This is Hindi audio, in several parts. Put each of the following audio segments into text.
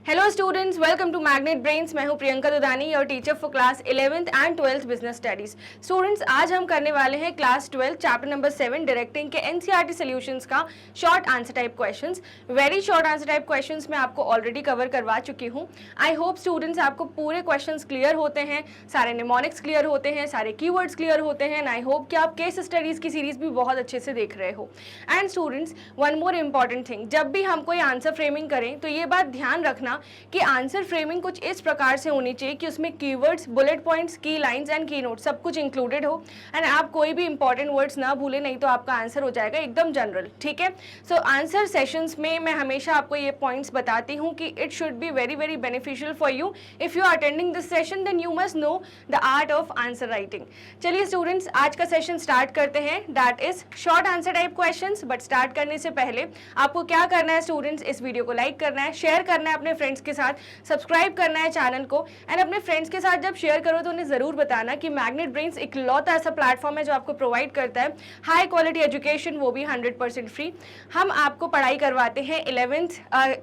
Hello students, welcome to Magnet Brains. मैं हूं Priyanka Dudani, your teacher for class 11th and 12th business studies. Students, आज हम करने वाले हैं क्लास 12 चैप्टर नंबर 7 डायरेक्टिंग के एनसीईआरटी सॉल्यूशंस का short answer type questions. Very short answer type questions मैं आपको ऑलरेडी कवर करवा चुकी हूं। आई होप स्टूडेंट्स आपको पूरे क्वेश्चंस क्लियर होते हैं, सारे निमोनिक्स क्लियर होते हैं, सारे कीवर्ड्स क्लियर होते हैं। आई होप कि आप केस स्टडीज की सीरीज भी बहुत अच्छे से देख रहे हो। And students, one more important thing, जब भी हम कोई आंसर फ्रेमिंग करें तो ये बात ध्यान रखना कि आंसर फ्रेमिंग कुछ इस प्रकार से होनी चाहिए कि उसमें कीवर्ड्स, बुलेट पॉइंट्स, की लाइंस एंड की नोट्स सब कुछ इंक्लूडेड हो एंड आप कोई भी इंपॉर्टेंट वर्ड्स ना भूलें, नहीं तो आपका आंसर हो जाएगा एकदम जनरल। ठीक है, सो आंसर सेशंस में मैं हमेशा आपको ये पॉइंट्स बताती हूँ कि it should be very very beneficial for you. If you are attending this session then you must know the art of answer writing. चलिए स्टूडेंट्स, आज का सेशन स्टार्ट करते हैं। That is short answer type questions. But start करने से पहले आपको क्या करना है स्टूडेंट्स, इस वीडियो को लाइक करना है, शेयर करना है अपने फ्रेंड्स के साथ, सब्सक्राइब करना है चैनल को। एंड अपने फ्रेंड्स के साथ जब शेयर करो तो उन्हें जरूर बताना कि मैग्नेट ब्रेन्स इकलौता ऐसा प्लेटफॉर्म है जो आपको प्रोवाइड करता है हाई क्वालिटी एजुकेशन, वो भी 100% फ्री। हम आपको पढ़ाई करवाते हैं 11th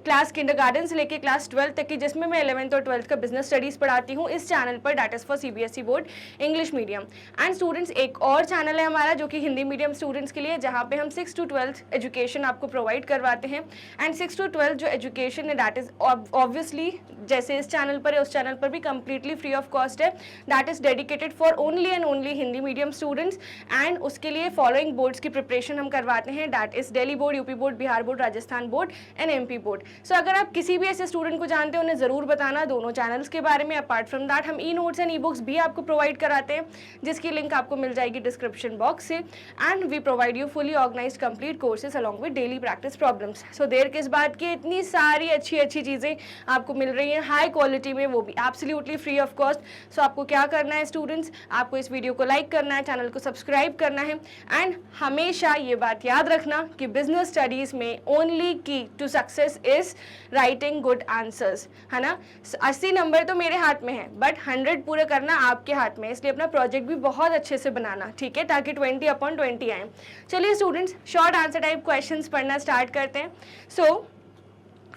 क्लास किंडरगार्टन से लेकर क्लास 12th तक की, जिसमें मैं 11th और 12th का बिजनेस स्टडीज पढ़ाती हूँ इस चैनल पर। That is for CBSE board English medium. And students, एक और चैनल है हमारा जो कि हिंदी मीडियम स्टूडेंट्स के लिए, जहाँ पे हम 6 to 12th एजुकेशन आपको प्रोवाइड करवाते हैं। एंड 6 to 12 जो एजुकेशन है दैट इज ऑब्वियसली जैसे इस चैनल पर है उस चैनल पर भी कंप्लीटली फ्री ऑफ कॉस्ट है। That is dedicated for only and only Hindi medium students. And उसके लिए फॉलोइंग बोर्ड्स की प्रिपरेशन हम करवाते हैं। That is Delhi board, UP board, Bihar board, Rajasthan board and MP board. So अगर आप किसी भी ऐसे स्टूडेंट को जानते हैं उन्हें जरूर बताना दोनों चैनल्स के बारे में। अपार्ट फ्रॉम दैट हम e notes and e books भी आपको प्रोवाइड कराते हैं, जिसकी लिंक आपको मिल जाएगी डिस्क्रिप्शन बॉक्स से। And we provide you fully organize complete courses along with daily practice problems. So देर किस बात की, इतनी सारी अच्छी अच्छी चीजें आपको मिल रही हैं हाई क्वालिटी में, वो भी एब्सोल्युटली फ्री ऑफ कॉस्ट। सो आपको क्या करना है स्टूडेंट्स, आपको इस वीडियो को लाइक करना है, चैनल को सब्सक्राइब करना है। एंड हमेशा ये बात याद रखना कि बिजनेस स्टडीज में only key to success is writing good answers, है ना। 80 नंबर तो मेरे हाथ में है, बट 100 पूरे करना आपके हाथ में, इसलिए अपना प्रोजेक्ट भी बहुत अच्छे से बनाना, ठीक है, ताकि 20/20 आए। चलिए students, short answer type questions पढ़ना स्टार्ट करते हैं। सो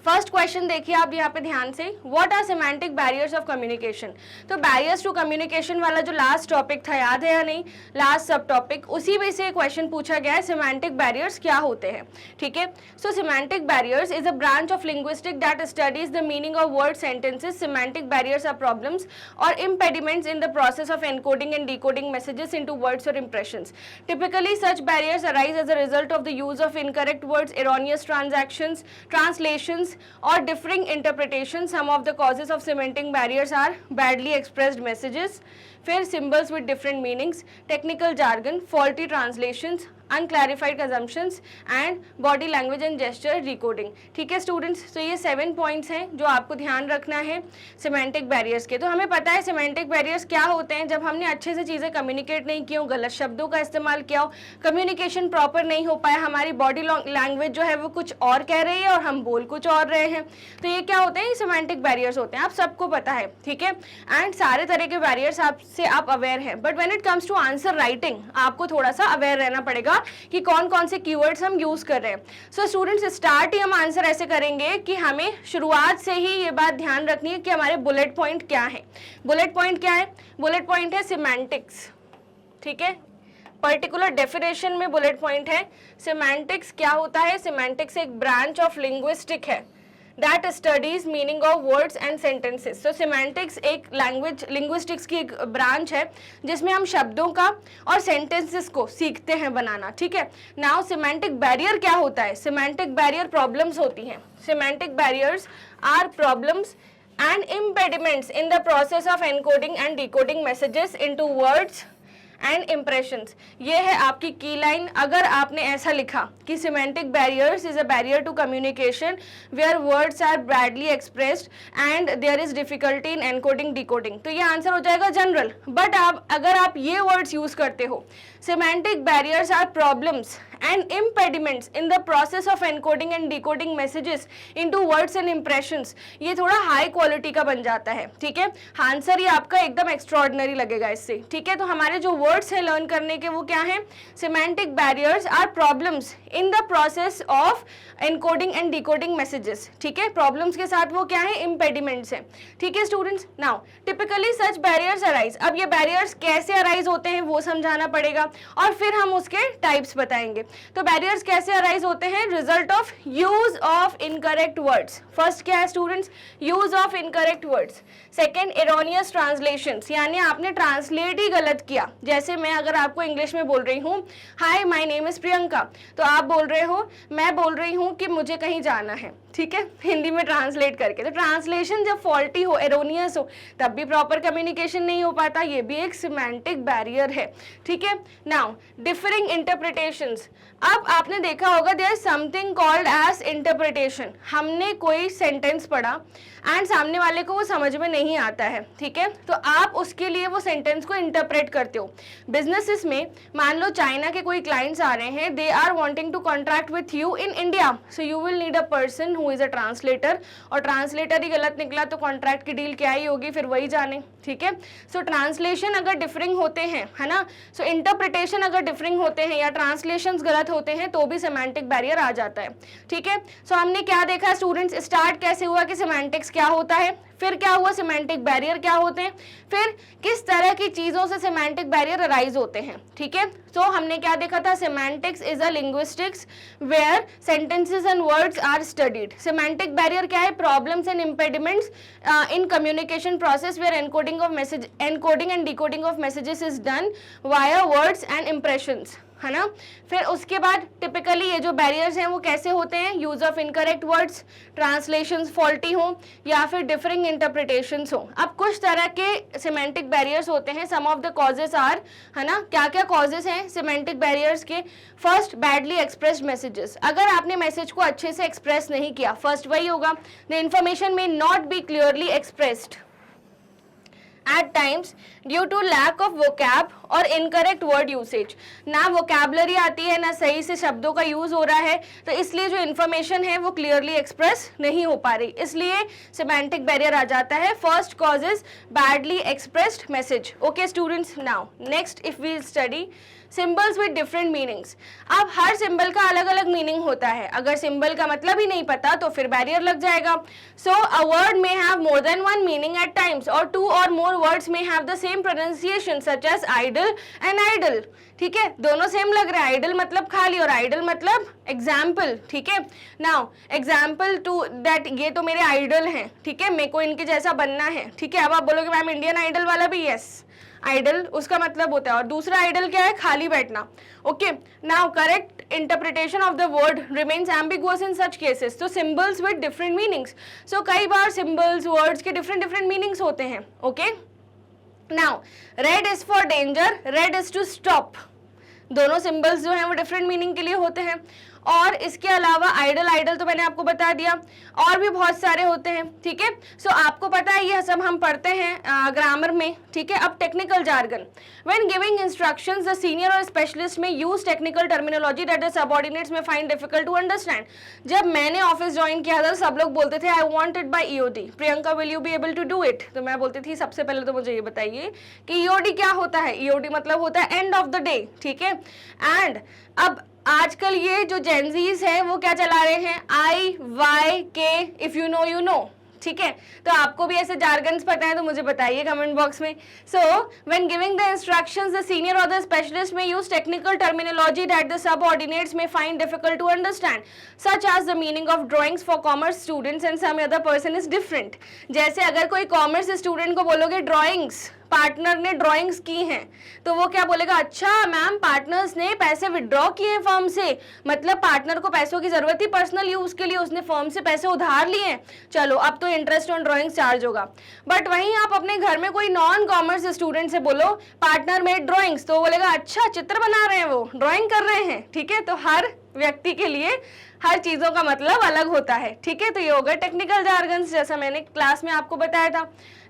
फर्स्ट क्वेश्चन देखिए आप यहाँ पे ध्यान से, what are semantic barriers of communication. तो बैरियर्स टू कम्युनिकेशन वाला जो लास्ट टॉपिक था, याद है या नहीं, लास्ट सब टॉपिक, उसी में से क्वेश्चन पूछा गया है सिमेंटिक बैरियर्स क्या होते हैं। ठीक है, so semantic barriers is a branch of linguistic that studies the meaning of word sentences. Semantic barriers are problems or impediments in the process of encoding and decoding messages into words or impressions. Typically such barriers arise as a result of the use of incorrect words, erroneous translations or differing interpretations. Some of the causes of cementing barriers are badly expressed messages, फिर symbols with different meanings, technical jargon, faulty translations, unclarified assumptions and body language and gesture decoding। ठीक है स्टूडेंट्स, तो ये 7 पॉइंट्स हैं जो आपको ध्यान रखना है सिमेंटिक बैरियर्स के। तो हमें पता है सिमेंटिक बैरियर्स क्या होते हैं, जब हमने अच्छे से चीज़ें कम्युनिकेट नहीं की हो, गलत शब्दों का इस्तेमाल किया हो, कम्युनिकेशन प्रॉपर नहीं हो पाया, हमारी बॉडी लैंग्वेज जो है वो कुछ और कह रही है और हम बोल कुछ और रहे हैं, तो ये क्या होते हैं, ये सिमेंटिक बैरियर्स होते हैं। आप सबको पता है, ठीक है, एंड सारे तरह के बैरियर्स आपसे आप अवेयर हैं। But when it comes to answer writing आपको थोड़ा सा अवेयर रहना पड़ेगा कि कौन कौन से कीवर्ड्स हम यूज कर रहे हैं। सो स्टूडेंट्स, स्टार्ट ही हम आंसर ऐसे करेंगे कि हमें शुरुआत से ही ये बात ध्यान रखनी है कि हमारे बुलेट पॉइंट क्या है। बुलेट पॉइंट क्या है, बुलेट पॉइंट है सिमेंटिक्स। ठीक है, पर्टिकुलर डेफिनेशन में बुलेट पॉइंट है सिमेंटिक्स। क्या होता है, सिमेंटिक्स एक ब्रांच ऑफ लिंग्विस्टिक है that studies meaning of words and sentences. So semantics एक लिंग्विस्टिक्स की एक ब्रांच है जिसमें हम शब्दों का और सेंटेंसेस को सीखते हैं बनाना। ठीक है, नाउ सिमेंटिक बैरियर क्या होता है, सिमेंटिक बैरियर प्रॉब्लम्स होती हैं। Semantic barriers are problems and impediments in the process of encoding and decoding messages into words and impressions. ये है आपकी की लाइन। अगर आपने ऐसा लिखा कि semantic barriers is a barrier to communication where words are badly expressed and there is difficulty in encoding decoding, तो ये आंसर हो जाएगा जनरल। बट अगर आप ये वर्ड्स यूज करते हो, semantic barriers are problems and impediments in the process of encoding and decoding messages into words and impressions, ये थोड़ा हाई क्वालिटी का बन जाता है। ठीक है, आंसर ये आपका एकदम एक्स्ट्रॉर्डिनरी लगेगा इससे। ठीक है, तो हमारे जो वर्ड्स हैं लर्न करने के, वो क्या हैं? Semantic barriers are problems in the process of encoding and decoding messages, ठीक है। प्रॉब्लम्स के साथ वो क्या है? इम्पेडिमेंट्स हैं, ठीक है स्टूडेंट्स। नाउ टिपिकली सच बैरियर्स अराइज, अब ये बैरियर्स कैसे अराइज होते हैं वो समझाना पड़ेगा और फिर हम उसके टाइप्स बताएंगे। तो बैरियर्स कैसे अराइज होते हैं? Result of use of incorrect words. First क्या है students? Use of incorrect words. Second, erroneous translations, यानी आपने ट्रांसलेट ही गलत किया। जैसे मैं अगर आपको इंग्लिश में बोल रही हूँ hi my name is Priyanka, तो आप बोल रहे हो, मैं बोल रही हूँ कि मुझे कहीं जाना है, ठीक है, हिंदी में ट्रांसलेट करके। तो ट्रांसलेशन जब फॉल्टी हो, एरोनियस हो, तब भी प्रॉपर कम्युनिकेशन नहीं हो पाता, ये भी एक सिमेंटिक बैरियर है, ठीक है। नाउ डिफरिंग इंटरप्रिटेशंस, अब आपने देखा होगा there is something called as interpretation. हमने कोई सेंटेंस पढ़ा एंड सामने वाले को वो समझ में नहीं आता है, ठीक है, तो आप उसके लिए वो सेंटेंस को इंटरप्रेट करते हो। बिजनेसेस में मान लो चाइना के कोई क्लाइंट्स आ रहे हैं, they are wanting to contract with you in India, so you will need a person who is a translator, और ट्रांसलेटर ही गलत निकला तो कॉन्ट्रैक्ट की डील क्या ही होगी, फिर वही जाने, ठीक है। सो ट्रांसलेशन अगर डिफरिंग होते हैं, है ना, सो इंटरप्रिटेशन अगर डिफरिंग होते हैं या ट्रांसलेशन गलत होते हैं तो भी सेमेंटिक बैरियर आ जाता है, ठीक है। सो हमने क्या देखा स्टूडेंट्स? स्टार्ट कैसे हुआ कि सेमेंटिक्स क्या होता है, फिर क्या हुआ सिमेंटिक बैरियर क्या होते हैं, फिर किस तरह की चीजों से सिमेंटिक बैरियर अराइज होते हैं, ठीक है। सो हमने क्या देखा था? Semantics is a linguistics where sentences and words are studied. Semantic barrier क्या है? Problems and impediments in communication process where encoding and decoding of messages is done via words and impressions, है ना। फिर उसके बाद टिपिकली ये जो बैरियर्स हैं वो कैसे होते हैं? Use of incorrect words, translations faulty हो या फिर डिफरिंग इंटरप्रिटेशंस हो। अब कुछ तरह के सिमेंटिक बैरियर्स होते हैं, सम ऑफ द कॉजेस आर, है ना, क्या क्या कॉजेस हैं सिमेंटिक बैरियर्स के? फर्स्ट, बैडली एक्सप्रेस्ड मैसेजेस, अगर आपने मैसेज को अच्छे से एक्सप्रेस नहीं किया, फर्स्ट वही होगा, द इंफॉर्मेशन में not be clearly expressed at times due to lack of vocab और incorrect word usage, ना vocabulary आती है ना सही से शब्दों का यूज हो रहा है, तो इसलिए जो इन्फॉर्मेशन है वो क्लियरली एक्सप्रेस नहीं हो पा रही, इसलिए सिमेंटिक बैरियर आ जाता है। First cause is badly expressed message. Okay students, now next if we study symbols with different meanings. अब हर सिंबल का अलग अलग मीनिंग होता है, अगर सिंबल का मतलब ही नहीं पता तो फिर बैरियर लग जाएगा। So a word may have more than one meaning at times or two or more words may have the same pronunciation such as idle and idol, ठीक है, दोनों सेम लग रहा है, आइडल मतलब खाली और आइडल मतलब एग्जाम्पल, ठीक है। नाउ एग्जाम्पल टू दैट, ये तो मेरे आइडल हैं, ठीक है, मेरे को इनके जैसा बनना है, ठीक है। अब आप बोलोगे मैम इंडियन आइडल वाला भी, यस, आइडल उसका मतलब होता है, और दूसरा आइडल क्या है? खाली बैठना। Okay, now correct interpretation of the word remains ambiguous in such cases. तो symbols with different meanings, so कई बार सिंबल्स वर्ड्स के डिफरेंट डिफरेंट मीनिंग्स होते हैं। Okay, now red is for danger, red is to stop, दोनों सिंबल्स जो हैं वो डिफरेंट मीनिंग के लिए होते हैं। और इसके अलावा आइडल, आइडल तो मैंने आपको बता दिया, और भी बहुत सारे होते हैं, ठीक है। सो आपको पता है ये सब हम पढ़ते हैं ग्रामर में, ठीक है। अब technical jargon, when giving instructions the senior और specialist may use technical terminology that the subordinates may find difficult to understand. जब मैंने ऑफिस ज्वाइन किया था सब लोग बोलते थे I want it by EOD, Priyanka will you be able to do it, तो मैं बोलती थी सबसे पहले तो मुझे ये बताइए कि ईओडी क्या होता है। ईओडी मतलब होता है एंड ऑफ द डे, ठीक है। एंड अब आजकल ये जो जेनजीज है वो क्या चला रहे हैं? IYK, if you know you know, ठीक है। तो आपको भी ऐसे जार्गन्स पता है तो मुझे बताइए कमेंट बॉक्स में। So when giving the instructions the senior or the specialist may use technical terminology that the subordinates may find difficult to understand such as the meaning of drawings for commerce students and some other person is different. जैसे अगर कोई कॉमर्स स्टूडेंट को बोलोगे ड्राइंग्स, पार्टनर ने ड्राइंग्स की हैं, तो वो क्या बोलेगा? अच्छा मैम पार्टनर्स ने पैसे विड्रॉ किए फर्म से, मतलब पार्टनर को पैसों की जरूरत थी पर्सनल यूज के लिए, उसने फर्म से पैसे उधार लिए, चलो अब तो इंटरेस्ट ऑन ड्राइंग्स चार्ज होगा। बट वहीं आप अपने घर में कोई नॉन कॉमर्स स्टूडेंट से बोलो पार्टनर मेड ड्राइंग्स, तो बोलेगा अच्छा चित्र बना रहे हैं, वो ड्राइंग कर रहे हैं, ठीक है। तो हर व्यक्ति के लिए हर चीजों का मतलब अलग होता है, ठीक है। तो ये हो गए टेक्निकल जार्गन्स, जैसा मैंने क्लास में आपको बताया था।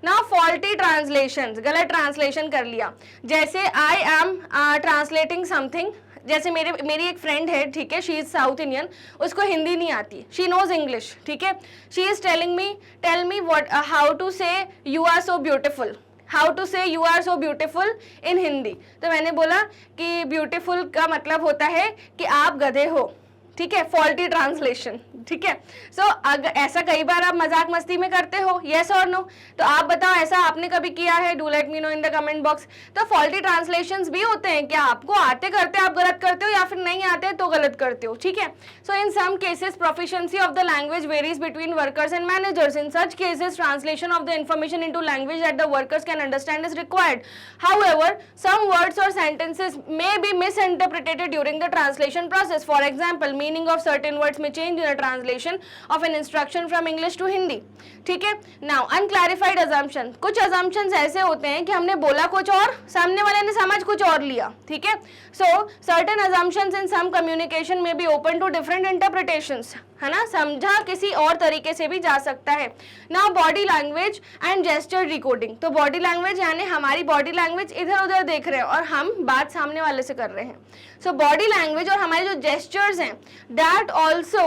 नाउ फॉल्टी ट्रांसलेशंस, गलत ट्रांसलेशन कर लिया, जैसे आई एम ट्रांसलेटिंग समथिंग, जैसे मेरी एक फ्रेंड है, ठीक है, शी इज साउथ इंडियन, उसको हिंदी नहीं आती, शी नोज इंग्लिश, ठीक है। She is tell me what how to say you are so beautiful, how to say you are so beautiful in Hindi. तो मैंने बोला कि ब्यूटिफुल का मतलब होता है कि आप गधे हो, ठीक है, फॉल्टी ट्रांसलेशन, ठीक है। सो अगर ऐसा कई बार आप मजाक मस्ती में करते हो, यस और नो, तो आप बताओ ऐसा आपने कभी किया है, do let me know in the comment box. तो फॉल्टी ट्रांसलेशंस भी होते हैं, क्या आपको आते करते आप गलत करते हो या फिर नहीं आते तो गलत करते हो, ठीक है। So in some cases proficiency of the language varies between workers and managers. In such cases translation of the information into language that the workers can understand is required. However some words or sentences may be misinterpreted during the translation process. For example, meaning of certain words may change in a translation of an instruction from English to Hindi. ठीक है। Now unclarified assumption, कुछ assumptions ऐसे होते हैं कि हमने बोला कुछ और सामने वाले ने समझ कुछ और लिया, ठीक है। So certain assumptions in some communication may be open to different interpretations, है ना, समझा किसी और तरीके से भी जा सकता है। Now body language and gesture decoding, तो body language यानी हमारी body language इधर उधर देख रहे हैं और हम बात सामने वाले से कर रहे हैं। So body language और हमारे जो gestures हैं that also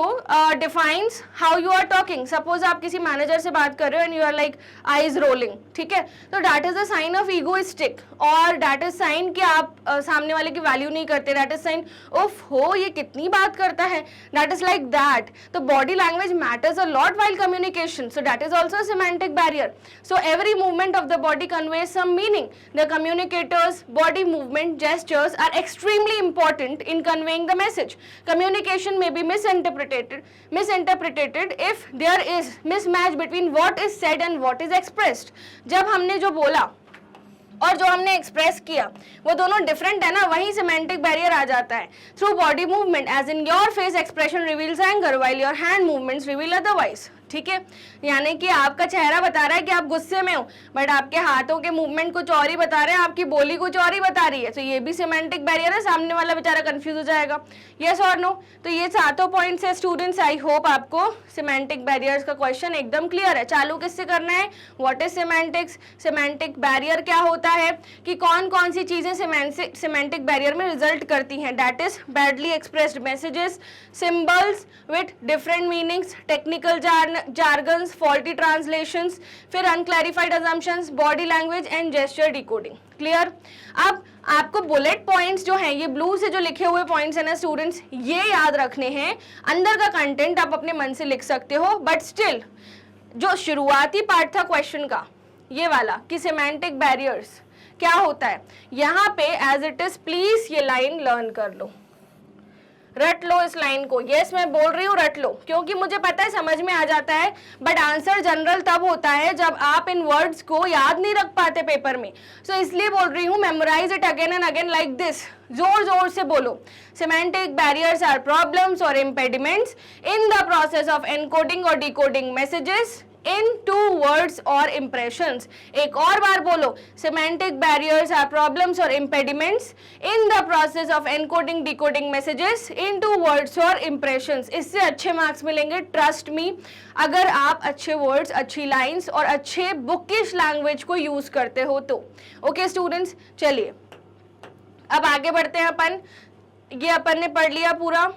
defines how you are talking. Suppose आप किसी मैनेजर से बात कर रहे हो and you are like eyes rolling, ठीक है, तो that is a sign of egoistic और that is sign कि आप सामने वाले की वैल्यू नहीं करते, that is sign उफ हो ये कितनी बात करता है, that is like that. तो body language matters a lot while communication, so that is also a semantic barrier. So every movement of the body conveys some meaning. The communicator's body movement gestures are extremely important in conveying the message. Communication may be misinterpreted if there is mismatch between what is said and what is expressed. जब हमने जो बोला और जो हमने एक्सप्रेस किया वो दोनों डिफरेंट है ना, वहीं सेमेंटिक बैरियर आ जाता है। Through body movement as in your face expression reveals anger while your hand movements reveal otherwise, ठीक है, यानी कि आपका चेहरा बता रहा है कि आप गुस्से में हो बट आपके हाथों के मूवमेंट कुछ और ही बता रहे हैं, आपकी बोली कुछ और ही बता रही है। तो ये भी सेमेंटिक बैरियर है, सामने वाला बेचारा कंफ्यूज हो जाएगा, यस और नो। तो ये सातों पॉइंट्स है स्टूडेंट्स, आई होप आपको सेमेंटिक बैरियर्स का क्वेश्चन एकदम क्लियर है। चालू किससे करना है, what is semantics, semantic barrier क्या होता है, कि कौन कौन सी चीजें सेमेंटिक बैरियर में रिजल्ट करती हैं, that is badly expressed messages, symbols with different meanings, technical jargons, faulty translations, फिर unclarified assumptions, body language and gesture decoding. Clear. अब आपको बुलेट पॉइंट्स जो हैं, ये ब्लू से जो लिखे हुए पॉइंट्स हैं ना स्टूडेंट्स, ये याद रखने हैं। अंदर का कंटेंट आप अपने मन से लिख सकते हो बट स्टिल जो शुरुआती पार्ट था क्वेश्चन का, ये वाला कि सेमेंटिक बैरियर्स क्या होता है, यहाँ पे एज इट इज प्लीज ये लाइन लर्न कर लो, रट लो इस लाइन को। यस मैं बोल रही हूँ रट लो, क्योंकि मुझे पता है समझ में आ जाता है बट आंसर जनरल तब होता है जब आप इन वर्ड्स को याद नहीं रख पाते पेपर में। सो इसलिए बोल रही हूँ memorize it again and again like this, जोर जोर से बोलो। Semantic barriers are problems or impediments in the process of encoding or decoding messages into words or impressions. एक और बार बोलो, semantic barriers are problems or impediments in the process of encoding decoding messages into words or impressions. इससे अच्छे मार्क्स मिलेंगे, ट्रस्ट मी, अगर आप अच्छे वर्ड्स, अच्छी लाइन्स और अच्छे बुकिश लैंग्वेज को यूज करते हो तो। ओके स्टूडेंट्स, चलिए अब आगे बढ़ते हैं अपन। ये अपन ने पढ़ लिया पूरा।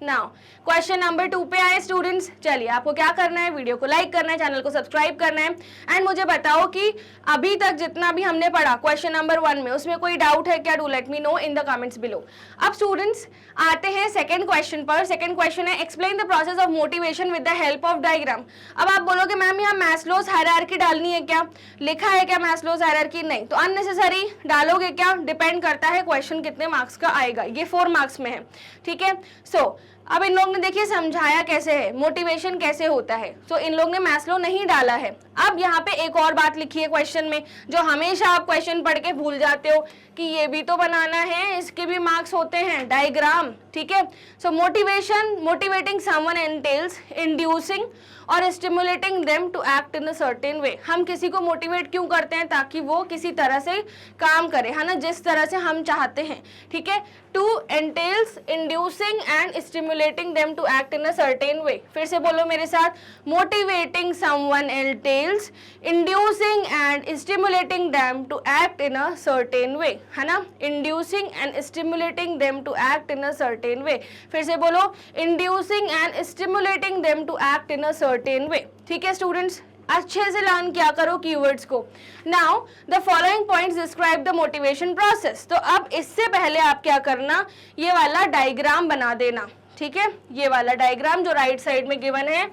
नाउ क्वेश्चन नंबर 2 पे आए स्टूडेंट्स। चलिए आपको क्या करना है, वीडियो को लाइक करना है, चैनल को सब्सक्राइब करना है एंड मुझे बताओ कि अभी तक जितना भी हमने पढ़ा क्वेश्चन नंबर 1 में उसमें कोई डाउट है क्या, do let me know in the comments below. अब स्टूडेंट्स आते हैं सेकंड क्वेश्चन पर। सेकंड क्वेश्चन है explain the process of motivation with the help of diagram. अब आप बोलोगे मैम यहाँ मैस्लोज हायरार्की डालनी है क्या, लिखा है क्या मैस्लोज हायरार्की, नहीं, तो अननेसेसरी डालोगे क्या, डिपेंड करता है क्वेश्चन कितने मार्क्स का आएगा, ये 4 मार्क्स में है, ठीक है। सो अब इन लोग ने देखिए समझाया कैसे है, मोटिवेशन कैसे होता है, सो इन लोग ने मैस्लो नहीं डाला है। अब यहाँ पे एक और बात लिखी है क्वेश्चन में जो हमेशा आप क्वेश्चन पढ़ के भूल जाते हो कि ये भी तो बनाना है, इसके भी मार्क्स होते हैं, डायग्राम, ठीक है। So motivation, motivating someone entails inducing or stimulating them to act in a certain way. हम किसी को मोटिवेट क्यों करते हैं, ताकि वो किसी तरह से काम करे, है ना, जिस तरह से हम चाहते हैं, ठीक है। To entails inducing and stimulating them to act in a certain way. फिर से बोलो मेरे साथ, motivating someone entails inducing and stimulating them to act in a certain way, है ना, inducing and stimulating them to act in a certain way. फिर से बोलो, inducing and stimulating them to act in a certain way, ठीक है स्टूडेंट्स। अच्छे से लर्न किया करो कीवर्ड्स को। Now the following points describe the motivation process. तो अब इससे पहले आप क्या करना, ये वाला डायग्राम बना देना, ठीक है, ये वाला डायग्राम जो राइट साइड में गिवन है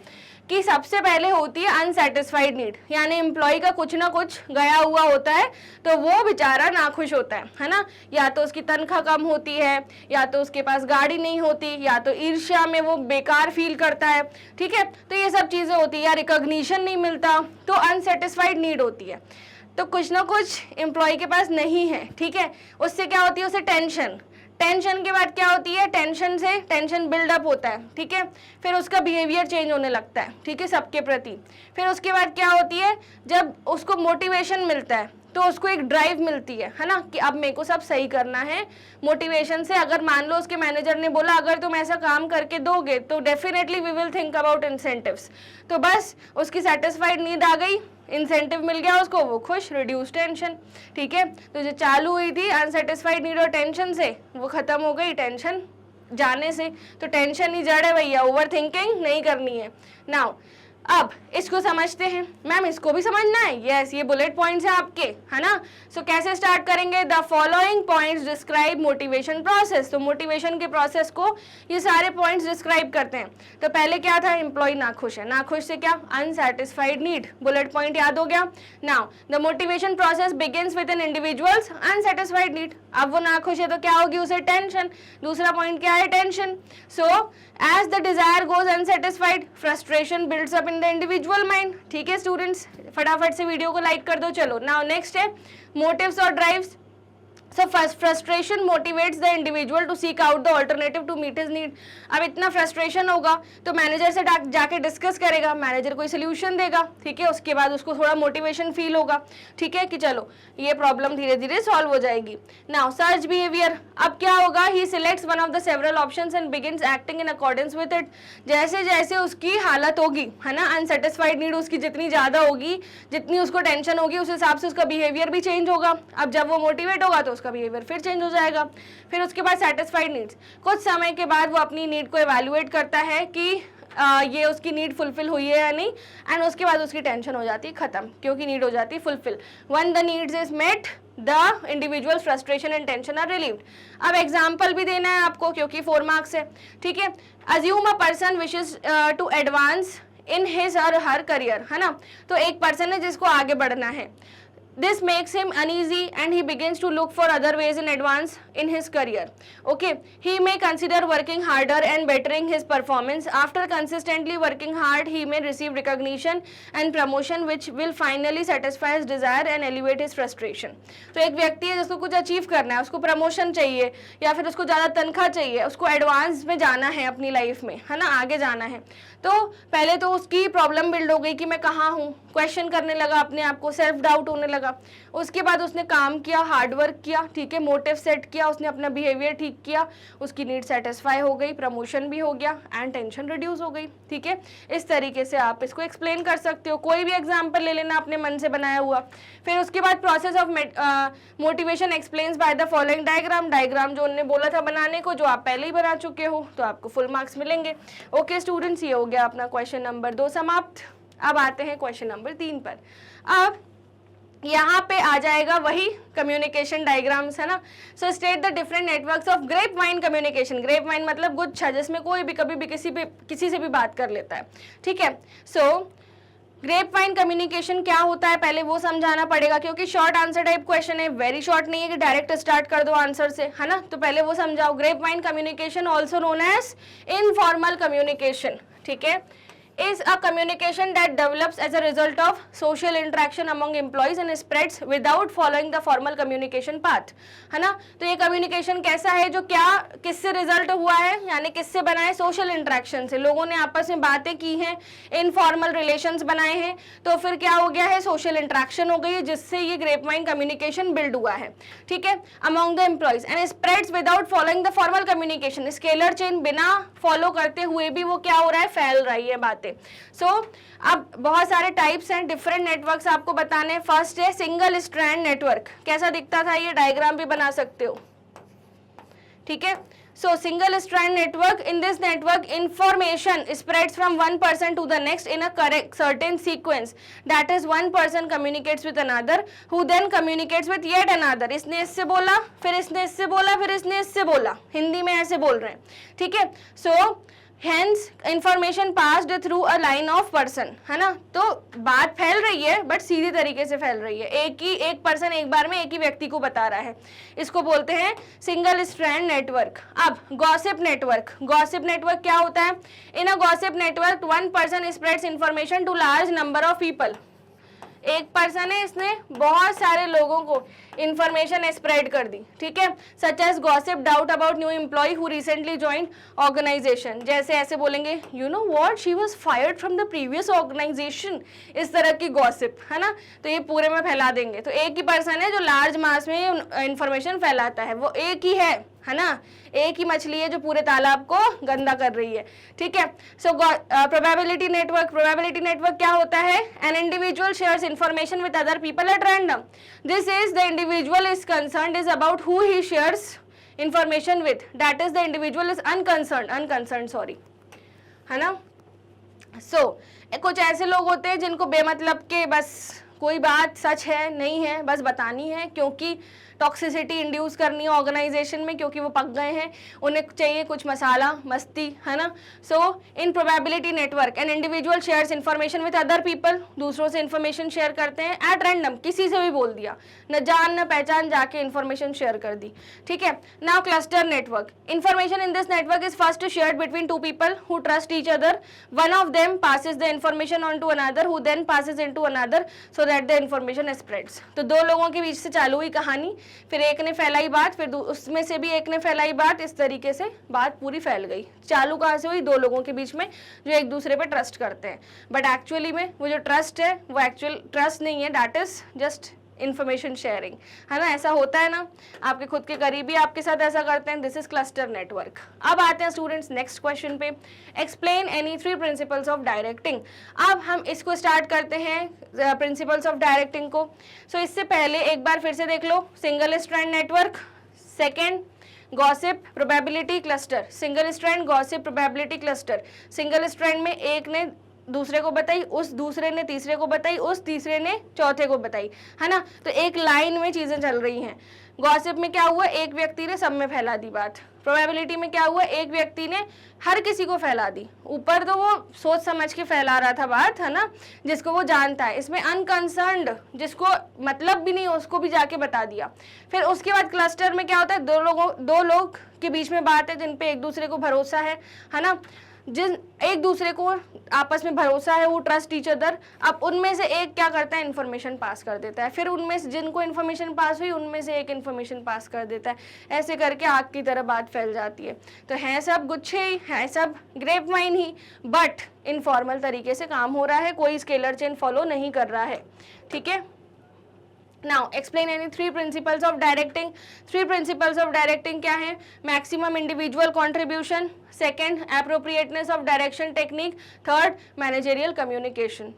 कि सबसे पहले होती है अनसेटिस्फाइड नीड, यानी एम्प्लॉय का कुछ ना कुछ गया हुआ होता है तो वो बेचारा नाखुश होता है ना, या तो उसकी तनख्वाह कम होती है, या तो उसके पास गाड़ी नहीं होती, या तो ईर्ष्या में वो बेकार फील करता है, ठीक है, तो ये सब चीज़ें होती है, या रिकॉग्निशन नहीं मिलता, तो अनसेटिस्फाइड नीड होती है। तो कुछ ना कुछ एम्प्लॉय के पास नहीं है, ठीक है, उससे क्या होती है, उसे टेंशन, टेंशन के बाद क्या होती है, टेंशन से टेंशन बिल्डअप होता है, ठीक है, फिर उसका बिहेवियर चेंज होने लगता है, ठीक है, सबके प्रति। फिर उसके बाद क्या होती है, जब उसको मोटिवेशन मिलता है तो उसको एक ड्राइव मिलती है ना, कि अब मेरे को सब सही करना है। मोटिवेशन से अगर मान लो उसके मैनेजर ने बोला अगर तुम ऐसा काम करके दोगे तो definitely we will think about incentives, तो बस उसकी सेटिस्फाइड नीड आ गई, इंसेंटिव मिल गया उसको, वो खुश, रिड्यूस टेंशन, ठीक है। तो जो चालू हुई थी अनसेटिस्फाइड नीड और टेंशन से, वो खत्म हो गई टेंशन जाने से। तो टेंशन ही जड़ है भैया, ओवर थिंकिंग नहीं करनी है। नाउ अब इसको समझते हैं। मैम इसको भी समझना है? यस, ये बुलेट पॉइंट्स हैं आपके, है ना। सो कैसे स्टार्ट करेंगे, the following points describe motivation process. तो मोटिवेशन के प्रोसेस को ये सारे पॉइंट्स डिस्क्राइब करते हैं। तो पहले क्या था, एम्प्लॉय नाखुश है, नाखुश से क्या, अनसेटिस्फाइड नीड, बुलेट पॉइंट याद हो गया। Now the motivation process begins with an individuals unsatisfied need. अब वो नाखुश है तो क्या होगी, उसे टेंशन, दूसरा पॉइंट क्या है, tension. So as the desire goes unsatisfied, frustration builds up in the individual mind। ठीक है स्टूडेंट्स, फटाफट से वीडियो को लाइक कर दो। चलो नाउ नेक्स्ट है मोटिव्स और drives. So first frustration motivates the individual to seek out the alternative to meet his need। अब इतना फ्रस्ट्रेशन होगा तो मैनेजर से जाके डिस्कस करेगा, मैनेजर कोई सोल्यूशन देगा, ठीक है, उसके बाद उसको थोड़ा मोटिवेशन फील होगा, ठीक है, कि चलो ये प्रॉब्लम धीरे धीरे सॉल्व हो जाएगी। नाउ सर्च बिहेवियर, अब क्या होगा, he selects one of the several options and begins acting in accordance with it. जैसे जैसे उसकी हालत होगी, है ना, अनसेटिस्फाइड नीड उसकी जितनी ज़्यादा होगी, जितनी उसको टेंशन होगी, उस हिसाब से उसका बिहेवियर भी चेंज होगा। अब जब वो मोटिवेट होगा तो उसका बिहेवियर फिर चेंज हो जाएगा। फिर उसके बाद सेटिस्फाइड नीड्स, कुछ समय के बाद वो अपनी नीड को एवेल्युएट करता है कि ये उसकी नीड फुलफिल हुई है या नहीं, एंड उसके बाद उसकी टेंशन हो जाती है खत्म, क्योंकि नीड हो जाती है fulfil. When the needs is met the individual frustration and tension are relieved. अब एग्जाम्पल भी देना है आपको क्योंकि 4 मार्क्स है, ठीक है। Assume a person wishes to advance in his or her career, है ना, तो एक पर्सन है जिसको आगे बढ़ना है। This makes him uneasy and he begins to look for other ways in advance in his career. Okay, he may consider working harder and bettering his performance. After consistently working hard, he may receive recognition and promotion which will finally satisfy his desire and elevate his frustration. तो एक व्यक्ति है जिसको कुछ अचीव करना है, उसको प्रमोशन चाहिए या फिर उसको ज़्यादा तनख्वाह चाहिए, उसको एडवांस में जाना है अपनी लाइफ में, है ना, आगे जाना है। तो पहले तो उसकी प्रॉब्लम बिल्ड हो गई कि मैं कहाँ हूँ, क्वेश्चन करने लगा अपने आप को, सेल्फ डाउट होने लगा। उसके बाद उसने काम किया, हार्डवर्क किया, ठीक है, मोटिव सेट किया, उसने अपना बिहेवियर ठीक किया, उसकी नीड सेटिस्फाई हो गई, प्रमोशन भी हो गया एंड टेंशन रिड्यूस हो गई, ठीक है। इस तरीके से आप इसको एक्सप्लेन कर सकते हो, कोई भी एग्जाम्पल ले लेना अपने मन से बनाया हुआ। फिर उसके बाद process of motivation explains by the following diagram. Diagram जो उन्होंने बोला था बनाने को, जो आप पहले ही बना चुके हो, तो आपको फुल मार्क्स मिलेंगे। ओके स्टूडेंट्स, ये हो गया अपना क्वेश्चन नंबर 2 समाप्त। अब आते हैं क्वेश्चन नंबर 3 पर। अब यहाँ पे आ जाएगा वही कम्युनिकेशन डायग्राम्स, है ना। So state the different networks of grapevine communication. Grapevine मतलब गुच्छा, जिसमें कोई भी कभी भी किसी से भी बात कर लेता है, ठीक है। सो ग्रेप वाइन कम्युनिकेशन क्या होता है पहले वो समझाना पड़ेगा, क्योंकि शॉर्ट आंसर टाइप क्वेश्चन है, वेरी शॉर्ट नहीं है कि डायरेक्ट स्टार्ट कर दो आंसर से, है ना। तो पहले वो समझाओ। Grapevine communication also known as informal communication, ठीक है, is a communication that develops as a result of social interaction among employees and spreads without following the formal communication path, है ना। तो ये कम्युनिकेशन कैसा है, जो क्या किससे रिजल्ट हुआ है, यानी किससे बना है, सोशल इंटरेक्शन से, लोगों ने आपस में बातें की हैं, इनफॉर्मल रिलेशंस बनाए हैं, तो फिर क्या हो गया है, सोशल इंटरेक्शन हो गई है, जिससे ये ग्रेप वाइन कम्युनिकेशन बिल्ड हुआ है, ठीक है, among the employees and spreads without following the formal communication. Scalar chain बिना फॉलो करते हुए भी वो क्या हो रहा है, फैल रही है बातें। सो अब बहुत सारे टाइप्स हैं, डिफरेंट नेटवर्क्स आपको बताने। फर्स्ट है सिंगल स्ट्रैंड नेटवर्क। कैसा दिखता था ये, डायग्राम भी बना सकते हो, ठीक है। So single strand network, in this network information spreads from one person to the next in a correct certain sequence. That is one person communicates with another who then communicates with yet another. इसने इससे बोला, फिर इसने इससे बोला, फिर इसने इससे बोला. हिंदी में ऐसे बोल रहे हैं, ठीक है. So hence information passed through a line of person, है ना. तो बात फैल रही है बट सीधी तरीके से फैल रही है. एक पर्सन एक बार में एक ही व्यक्ति को बता रहा है. इसको बोलते हैं सिंगल स्ट्रैंड नेटवर्क. अब गॉसिप नेटवर्क. गॉसिप नेटवर्क क्या होता है? In a gossip network one person spreads information to large number of people. एक पर्सन है, इसने बहुत सारे लोगों को इंफॉर्मेशन स्प्रेड कर दी, ठीक है. Such as gossip doubt about new employee who recently joined organization. जैसे ऐसे बोलेंगे, you know what, she was fired from the previous organization. इस तरह की गॉसिप, है ना. तो ये पूरे में फैला देंगे. तो एक ही पर्सन है जो लार्ज मास में इंफॉर्मेशन फैलाता है. वो एक ही है ना. एक ही मछली है जो पूरे तालाब को गंदा कर रही है, ठीक है. So probability network. Probability network क्या होता है? An individual shares information with other people at random. This is the individual is concerned is about who he shares information with. That is the individual is unconcerned sorry, है ना. सो कुछ ऐसे लोग होते हैं जिनको बेमतलब के बस कोई बात सच है नहीं है बस बतानी है, क्योंकि टॉक्सिसिटी इंड्यूस करनी है ऑर्गेनाइजेशन में, क्योंकि वो पक गए हैं, उन्हें चाहिए कुछ मसाला मस्ती, है ना. So in probability network an individual shares information with other people. दूसरों से इंफॉर्मेशन शेयर करते हैं एट रैंडम. किसी से भी बोल दिया, न जान न पहचान, जाके इंफॉर्मेशन शेयर कर दी, ठीक है. Now cluster network. Information in this network is first shared between two people who trust each other. One of them passes the information on to another who then passes into another so that the information spreads. तो दो लोगों के बीच से चालू हुई कहानी, फिर एक ने फैलाई बात, फिर उसमें से भी एक ने फैलाई बात. इस तरीके से बात पूरी फैल गई. चालू कहाँ से हुई? दो लोगों के बीच में जो एक दूसरे पे ट्रस्ट करते हैं. बट एक्चुअली में वो जो ट्रस्ट है वो एक्चुअल ट्रस्ट नहीं है, that is just information sharing, है ना. ऐसा होता है ना, आपके खुद के करीबी आपके साथ ऐसा करते हैं. This is cluster network. अब आते हैं स्टूडेंट्स नेक्स्ट क्वेश्चन पे. Explain any 3 principles of directing. अब हम इसको स्टार्ट करते हैं प्रिंसिपल्स ऑफ डायरेक्टिंग को. सो इससे पहले एक बार फिर से देख लो. Single strand network, second gossip probability cluster. Single strand gossip probability cluster. Single strand में एक ने दूसरे को बताई, उस दूसरे ने तीसरे को बताई, उस तीसरे ने चौथे को बताई, है ना. तो एक लाइन में चीजें चल रही हैं. गॉसिप में क्या हुआ? एक व्यक्ति ने सब में फैला दी बात. प्रोबेबिलिटी में क्या हुआ? एक व्यक्ति ने हर किसी को फैला दी. ऊपर तो वो सोच समझ के फैला रहा था बात, है ना, जिसको वो जानता है. इसमें अनकंसर्न्ड, जिसको मतलब भी नहीं उसको भी जाके बता दिया. फिर उसके बाद क्लस्टर में क्या होता है? दो लोग के बीच में बात है जिन पे एक दूसरे को भरोसा है ना. जिन एक दूसरे को आपस में भरोसा है, वो ट्रस्ट ईच अदर. अब उनमें से एक क्या करता है? इन्फॉर्मेशन पास कर देता है. फिर उनमें से जिनको इन्फॉर्मेशन पास हुई उनमें से एक इन्फॉर्मेशन पास कर देता है. ऐसे करके आग की तरह बात फैल जाती है. तो है सब गुच्छे ही, है सब ग्रेप वाइन ही, बट इनफॉर्मल तरीके से काम हो रहा है. कोई स्केलर चेन फॉलो नहीं कर रहा है, ठीक है. Now explain any 3 principles of directing. 3 principles of directing क्या है? Maximum individual contribution, second appropriateness of direction technique, third managerial communication.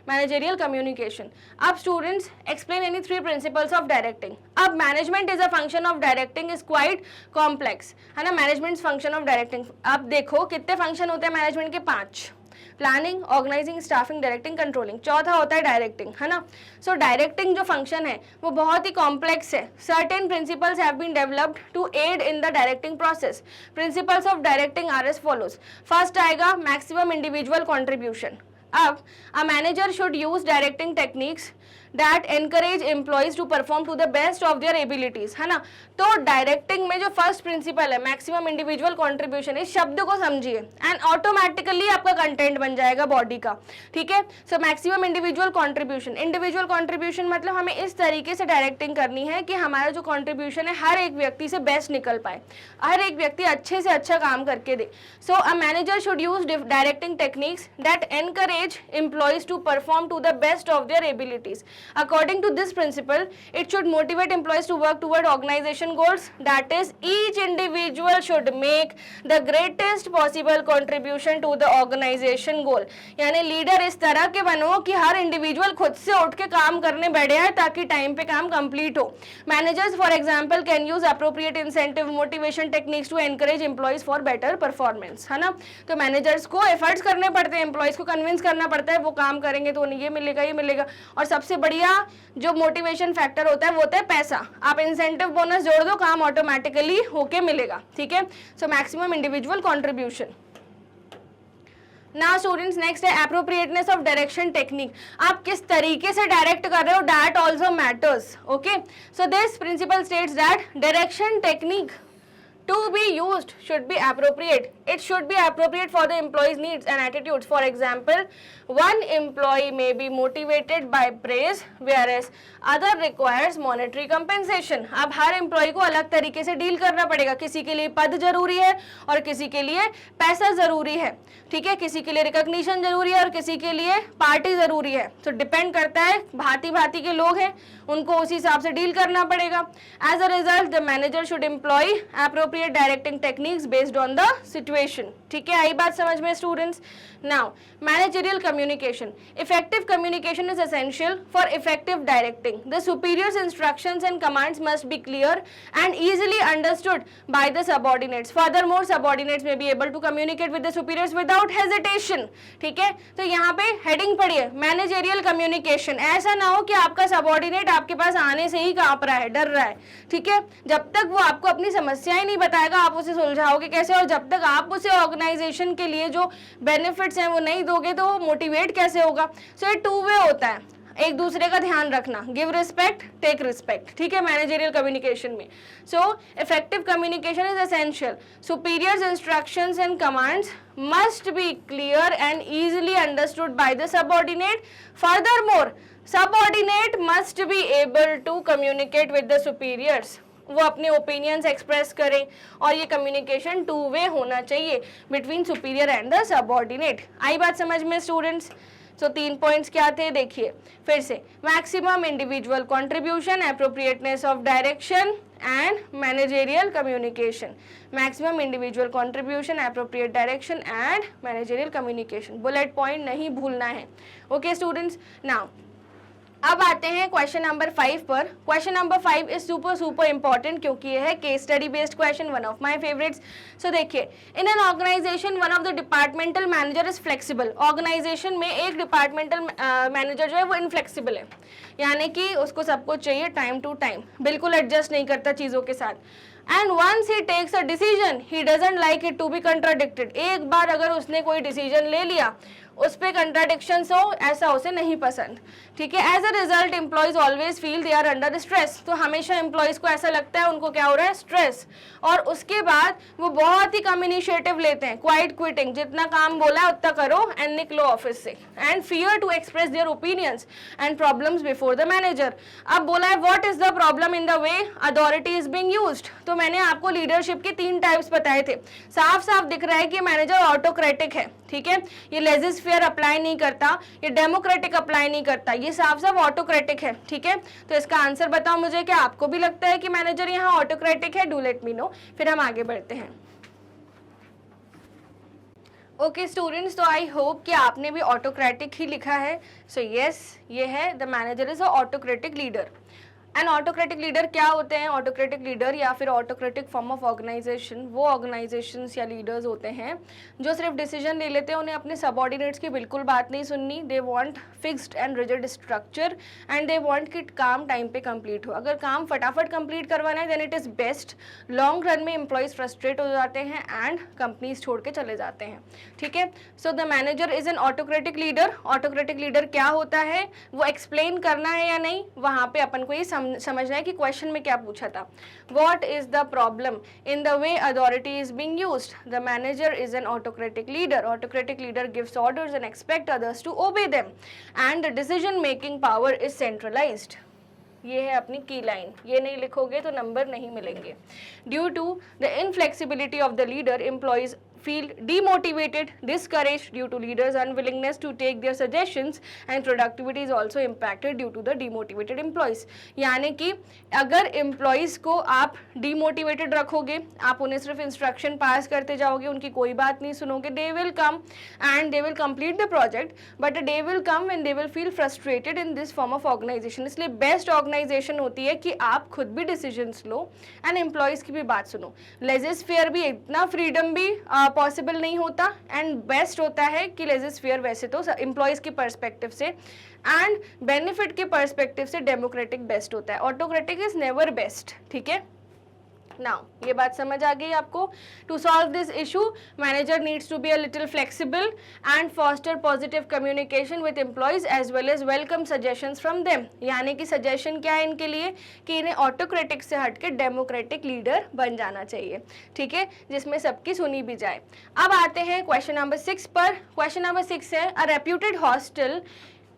Managerial communication. अब students explain any 3 principles of directing. अब management is a function of directing is quite complex, है ना. management function of directing. अब देखो कितने function होते हैं management के? 5. Planning, organizing, staffing, directing, controlling. चौथा होता है डायरेक्टिंग, है ना. सो डायरेक्टिंग जो फंक्शन है वो बहुत ही कॉम्प्लेक्स है. Certain principles have been developed to aid in the directing process. Principles of directing are as follows. First आएगा मैक्सिमम इंडिविजुअल कॉन्ट्रीब्यूशन. अब a manager should use directing techniques that encourage employees to perform to the best of their abilities, है ना. तो डायरेक्टिंग में जो फर्स्ट प्रिंसिपल है मैक्सिमम इंडिविजुअल कंट्रीब्यूशन, इस शब्द को समझिए एंड ऑटोमेटिकली आपका कंटेंट बन जाएगा बॉडी का, ठीक है. So maximum individual contribution. Individual contribution मतलब हमें इस तरीके से डायरेक्टिंग करनी है कि हमारा जो कंट्रीब्यूशन है हर एक व्यक्ति से बेस्ट निकल पाए, हर एक व्यक्ति अच्छे से अच्छा काम करके दे. So a manager should use directing techniques that encourage employees to perform to the best of their abilities. employees. According to this principle, it should motivate employees to work toward organization goals. That is, each individual should make the greatest possible contribution to the organization goal. यानी लीडर इस तरह के बनो कि हर इंडिविजुअल खुद से उठ के काम करने बैठे हैं ताकि टाइम पे काम कंप्लीट हो. Managers for example can use appropriate incentive motivation techniques to encourage employees for better performance, है ना. तो मैनेजर्स को एफर्ट्स करने पड़ते हैं, एम्प्लॉइज को कन्विंस करना पड़ता है, वो काम करेंगे तो उन्हें ये मिलेगा ये मिलेगा. और सबसे बढ़िया जो मोटिवेशन फैक्टर होता है वो होता है पैसा. आप इंसेंटिव बोनस जोड़ दो, काम ऑटोमेटिकली होके मिलेगा. ठीक है. So maximum individual contribution. Now students, next है appropriateness of direction technique. आप किस तरीके से डायरेक्ट कर रहे हो, that also matters. Okay, so this principle states that direction technique to be used should be appropriate. It should be appropriate for the employee's needs and attitudes. For example, one employee may be motivated by praise whereas other requires monetary compensation. अब हर एम्प्लॉय को अलग तरीके से डील करना पड़ेगा. किसी के लिए पद जरूरी है और किसी के लिए पैसा जरूरी है. ठीक है. किसी के लिए रिकॉग्निशन जरूरी है और किसी के लिए पार्टी जरूरी है. तो डिपेंड करता है, भांति भांति के लोग हैं, उनको उसी हिसाब से डील करना पड़ेगा. As a result the manager should employ appropriate directing techniques based on the situation. ठीक है. आई बात समझ में students. Now managerial communication. Effective communication is essential for effective directing. The superiors instructions and commands must be clear and easily understood by the subordinates. Furthermore, subordinates may be able to communicate with the superiors without hesitation. ठीक है. तो यहाँ पे हेडिंग पढ़िए, मैनेजरियल कम्युनिकेशन. ऐसा ना हो कि आपका सबॉर्डिनेट आपके पास आने से ही कांप रहा है, डर रहा है. ठीक है. जब तक वो आपको अपनी समस्याएं नहीं बताएगा आप उसे सुलझाओगे कैसे, और जब तक आप उसे ऑर्गेनाइजेशन के लिए जो बेनिफिट्स हैं वो नहीं दोगे तो वो मोटिवेट कैसे होगा. सो ये टू वे होता है, एक दूसरे का ध्यान रखना. Give respect, take respect. ठीक है. मैनेजरियल कम्युनिकेशन में. So effective communication is essential. Superiors instructions and commands must be clear and easily understood by the subordinate. Furthermore, subordinate must be able to communicate with the superiors. वो अपने ओपिनियंस एक्सप्रेस करें और ये कम्युनिकेशन टू वे होना चाहिए between superior and the subordinate. आई बात समझ में स्टूडेंट्स. तो 3 पॉइंट्स क्या थे देखिए फिर से. Maximum individual contribution, appropriateness of direction and managerial communication. Maximum individual contribution, appropriate direction and managerial communication. Bullet point नहीं भूलना है. Okay students. नाउ अब आते हैं क्वेश्चन नंबर 5 पर. Question number 5 is super important क्योंकि ये है case study based question, one of my favourites. So देखिए, in an organisation one of the departmental manager is flexible. Organisation में एक डिपार्टमेंटल मैनेजर जो है वो इनफ्लेक्सिबल है, यानी कि उसको सब कुछ चाहिए टाइम टू टाइम, बिल्कुल एडजस्ट नहीं करता चीज़ों के साथ. And once he takes a decision he doesn't like it to be contradicted. एक बार अगर उसने कोई डिसीजन ले लिया उस पर कंट्राडिक्शन हो, ऐसा उसे नहीं पसंद. ठीक है. As a result employees always feel they are under stress. तो हमेशा एम्प्लॉयज को ऐसा लगता है उनको क्या हो रहा है, स्ट्रेस. और उसके बाद वो बहुत ही कम इनिशिएटिव लेते हैं, क्वाइट क्विटिंग, जितना काम बोला है उतना करो एंड निकलो ऑफिस से. And fear to express their opinions and problems before the manager. अब बोला है what is the problem in the way authority is being used. तो मैंने आपको लीडरशिप के 3 टाइप्स बताए थे. साफ साफ दिख रहा है कि मैनेजर ऑटोक्रेटिक है. ठीक है. ये लेजिस फेयर अप्लाई नहीं करता, ये डेमोक्रेटिक अप्लाई नहीं करता, ये साफ साफ ऑटोक्रेटिक है. ठीक है. तो इसका आंसर बताओ मुझे, क्या आपको भी लगता है कि मैनेजर यहाँ ऑटोक्रेटिक है? Do let me know. फिर हम आगे बढ़ते हैं. ओके स्टूडेंट्स, तो आई होप कि आपने भी ऑटोक्रेटिक ही लिखा है. सो यस, ये है the manager is a autocratic leader. And autocratic leader क्या होते हैं? ऑटोक्रेटिक लीडर या फिर ऑटोक्रेटिक फॉर्म ऑफ ऑर्गेनाइजेशन वो ऑर्गेनाइजेशंस या लीडर्स होते हैं जो सिर्फ डिसीजन ले लेते हैं, उन्हें अपने सबऑर्डिनेट्स की बिल्कुल बात नहीं सुननी. They want fixed and rigid structure and they want कि काम टाइम पे कंप्लीट हो. अगर काम फटाफट कंप्लीट करवाना है then it is best. Long run में एम्प्लॉयज़ फ्रस्ट्रेट हो जाते हैं एंड कंपनीज छोड़ के चले जाते हैं. ठीक है. So the manager is an autocratic leader. Autocratic leader क्या होता है वो एक्सप्लेन करना है या नहीं, वहाँ पे अपन को ये समझना है कि क्वेश्चन में क्या पूछा था. What is the problem in the way authority is being used. The manager is an autocratic leader. Autocratic leader gives orders and expect others to obey them and the decision making power is centralised. ये है अपनी की लाइन. ये नहीं लिखोगे तो नंबर नहीं मिलेंगे. Due to the inflexibility of the leader employees feel demotivated, discouraged due to leaders' unwillingness to take their suggestions, and productivity is also impacted due to the demotivated employees. यानी कि अगर employees को आप demotivated रखोगे, आप उन्हें सिर्फ instruction pass करते जाओगे, उनकी कोई बात नहीं सुनोगे, they will come and they will complete the project, but a day will come when they will feel frustrated in this form of organization. इसलिए best organization होती है कि आप खुद भी decisions लो and employees की भी बात सुनो. laissez-faire भी इतना freedom भी पॉसिबल नहीं होता, एंड बेस्ट होता है कि लेजिस्फेयर वैसे तो एम्प्लॉयज के पर्सपेक्टिव से एंड बेनिफिट के पर्सपेक्टिव से डेमोक्रेटिक बेस्ट होता है, ऑटोक्रेटिक इज नेवर बेस्ट. ठीक है, नाउ ये बात समझ आ गई आपको. To solve this issue manager needs to be a little flexible and foster positive communication with employees as well as welcome suggestions from them. यानी कि सजेशन क्या है इनके लिए कि इन्हें ऑटोक्रेटिक से हट के डेमोक्रेटिक लीडर बन जाना चाहिए. ठीक है, जिसमें सबकी सुनी भी जाए. अब आते हैं क्वेश्चन नंबर 6 पर. क्वेश्चन नंबर 6 है अ reputed hostel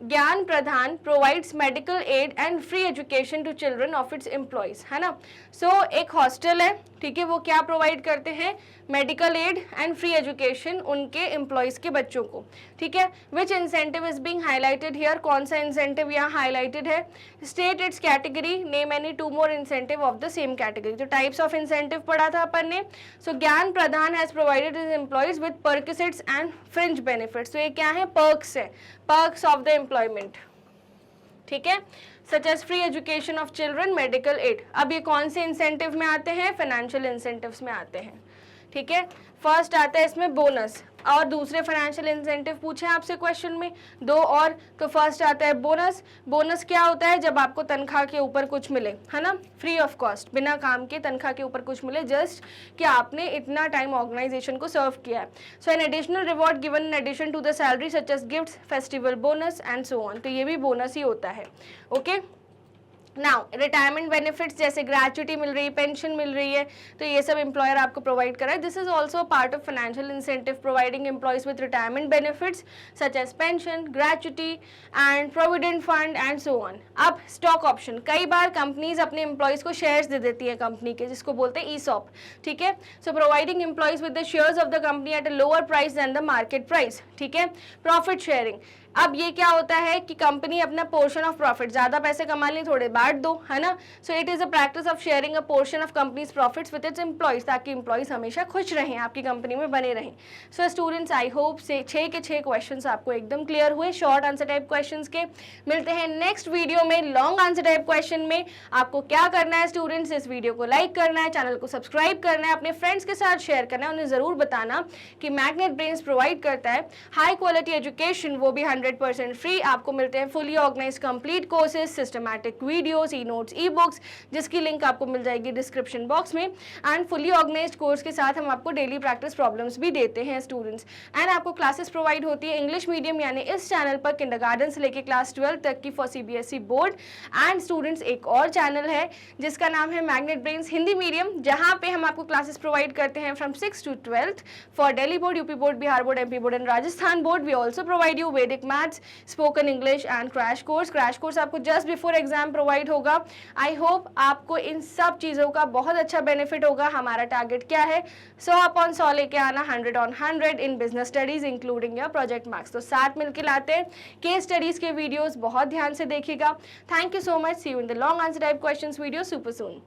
Gyan Pradhan provides medical aid and free education to children of its employees. है ना, सो एक हॉस्टल है, ठीक है, वो क्या प्रोवाइड करते हैं, medical aid and free education उनके एम्प्लॉयज के बच्चों को. ठीक है, which incentive is being highlighted here. कौन सा इंसेंटिव यहाँ हाईलाइटेड है. State its category, name any 2 more incentive of the same category. तो टाइप्स ऑफ इंसेंटिव पढ़ा था अपन ने. So Gyan Pradhan has provided his employees with perquisites and fringe benefits. तो ये क्या है, पर्क्स है, पर्क्स ऑफ द एम्प्लॉयमेंट. ठीक है, such as free education of children, medical aid. अब ये कौन से इंसेंटिव में आते हैं, फाइनेंशियल इंसेंटिव्स में आते हैं. ठीक है, फर्स्ट आता है इसमें बोनस, और दूसरे फाइनेंशियल इंसेंटिव पूछे हैं आपसे क्वेश्चन में 2 और. तो फर्स्ट आता है बोनस. बोनस क्या होता है, जब आपको तनख्वाह के ऊपर कुछ मिले, है ना, फ्री ऑफ कॉस्ट, बिना काम के तनख्वाह के ऊपर कुछ मिले, जस्ट कि आपने इतना टाइम ऑर्गेनाइजेशन को सर्व किया है. So an additional reward given in addition to the salary such as gifts, festival bonus and so on. तो ये भी बोनस ही होता है. ओके, नाउ रिटायरमेंट बेनिफिट्स जैसे ग्रेचुटी मिल रही है, पेंशन मिल रही है, तो ये सब एम्प्लॉयर आपको प्रोवाइड करा है. This is also part of financial incentive providing employees with retirement benefits such age pension, gratuity and provident fund and so on. अब स्टॉक ऑप्शन, कई बार कंपनीज अपने एम्प्लॉयज को शेयर्स दे देती है कंपनी के, जिसको बोलते हैं ईसॉप. ठीक है, so providing employees with the shares of the company at a lower price than the market price. ठीक है, प्रॉफिट शेयरिंग. अब ये क्या होता है कि कंपनी अपना पोर्शन ऑफ प्रॉफिट, ज्यादा पैसे कमा लें थोड़े बांट दो, है ना. So it is a practice of sharing a portion of companies profits with its employees, ताकि एम्प्लॉयज हमेशा खुश रहें, आपकी कंपनी में बने रहें. सो स्टूडेंट्स, आई होप से 6 के 6 क्वेश्चंस आपको एकदम क्लियर हुए, शॉर्ट आंसर टाइप क्वेश्चंस के. मिलते हैं नेक्स्ट वीडियो में लॉन्ग आंसर टाइप क्वेश्चन में. आपको क्या करना है स्टूडेंट्स, इस वीडियो को लाइक करना है, चैनल को सब्सक्राइब करना है, अपने फ्रेंड्स के साथ शेयर करना है, उन्हें जरूर बताना कि मैग्नेट ब्रेन्स प्रोवाइड करता है हाई क्वालिटी एजुकेशन, वो भी 100% फ्री. आपको मिलते हैं fully organize complete courses, systematic videos, e notes, e books, जिसकी लिंक आपको मिल जाएगी डिस्क्रिप्शन बॉक्स में. एंड फुली ऑर्गेनाइज्ड कोर्स के साथ हम आपको डेली प्रैक्टिस प्रॉब्लम्स भी देते हैं स्टूडेंट्स. एंड आपको क्लासेस प्रोवाइड होती है इंग्लिश मीडियम, यानी इस चैनल पर किंडरगार्टन से लेकर क्लास 12 तक की for CBSE board. And students, एक और चैनल है जिसका नाम है मैग्नेट ब्रेन्स हिंदी मीडियम, जहाँ पे हम आपको क्लासेस प्रोवाइड करते हैं from 6 to 12th for Delhi board, UP board, Bihar board, MP board and Rajasthan board. We also provide you Vedic maths, spoken English and crash course आपको जस्ट बिफोर एग्जाम प्रोवाइड होगा. आई होप आपको इन सब चीज़ों का बहुत अच्छा बेनिफिट होगा. हमारा टारगेट क्या है, 100/100 लेके आना, 100/100 in business studies including your project marks. तो साथ मिलकर लाते हैं. केस स्टडीज के वीडियोस बहुत ध्यान से देखिएगा. Thank you so much. See you in the long answer type questions video super soon.